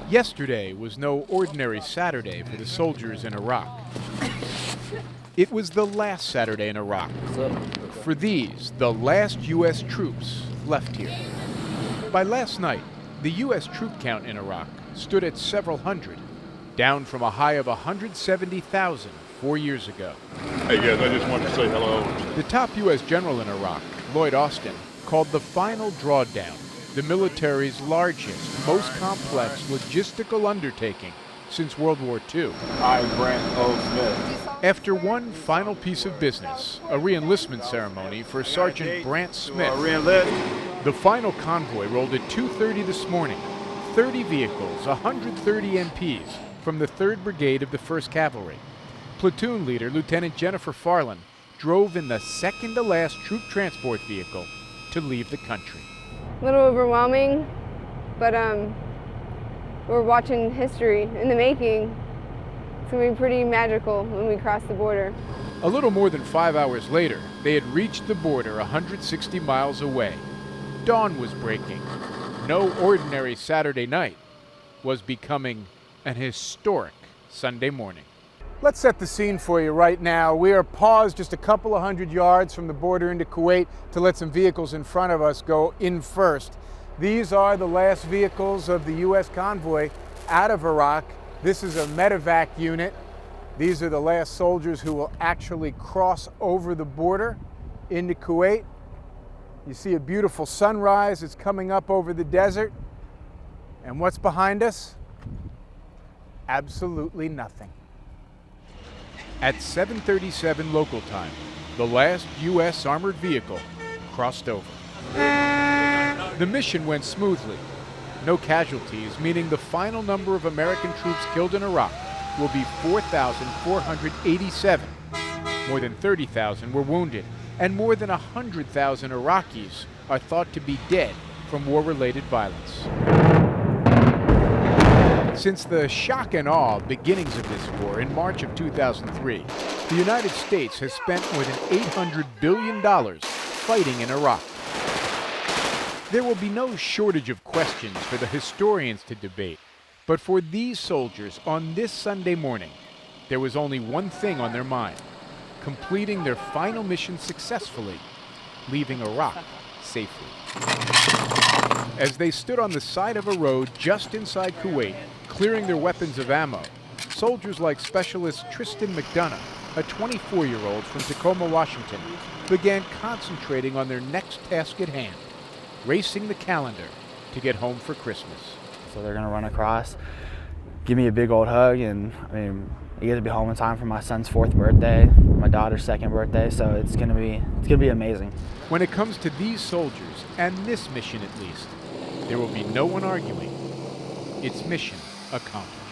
Yesterday was no ordinary Saturday for the soldiers in Iraq. It was the last Saturday in Iraq. For these, the last U.S. troops left here. By last night, the U.S. troop count in Iraq stood at several hundred, down from a high of 170,000 4 years ago. Hey guys, I just wanted to say hello. The top U.S. general in Iraq, Lloyd Austin, called the final drawdown the military's largest, most complex logistical undertaking since World War II. I'm Brant O. Smith. After one final piece of business, a re-enlistment ceremony for Sergeant Brant Smith, the final convoy rolled at 2:30 this morning. 30 vehicles, 130 MPs from the 3rd Brigade of the 1st Cavalry. Platoon leader Lieutenant Jennifer Farland drove in the second-to-last troop transport vehicle to leave the country. A little overwhelming, but we're watching history in the making. It's going to be pretty magical when we cross the border. A little more than 5 hours later, they had reached the border 160 miles away. Dawn was breaking. No ordinary Saturday night was becoming an historic Sunday morning. Let's set the scene for you right now. We are paused just a couple of hundred yards from the border into Kuwait to let some vehicles in front of us go in first. These are the last vehicles of the U.S. convoy out of Iraq. This is a medevac unit. These are the last soldiers who will actually cross over the border into Kuwait. You see a beautiful sunrise. It's coming up over the desert. And what's behind us? Absolutely nothing. At 7:37 local time, the last U.S. armored vehicle crossed over. The mission went smoothly. No casualties, meaning the final number of American troops killed in Iraq will be 4,487. More than 30,000 were wounded, and more than 100,000 Iraqis are thought to be dead from war-related violence. Since the shock and awe beginnings of this war in March of 2003, the United States has spent more than $800 billion fighting in Iraq. There will be no shortage of questions for the historians to debate, but for these soldiers on this Sunday morning, there was only one thing on their mind: completing their final mission successfully, leaving Iraq safely. As they stood on the side of a road just inside Kuwait, clearing their weapons of ammo, soldiers like Specialist Tristan McDonough, a 24-year-old from Tacoma, Washington, began concentrating on their next task at hand: racing the calendar to get home for Christmas. So they're gonna run across, give me a big old hug, and I get to be home in time for my son's 4th birthday, my daughter's 2nd birthday, so it's gonna be amazing. When it comes to these soldiers, and this mission at least, there will be no one arguing. It's mission accomplished.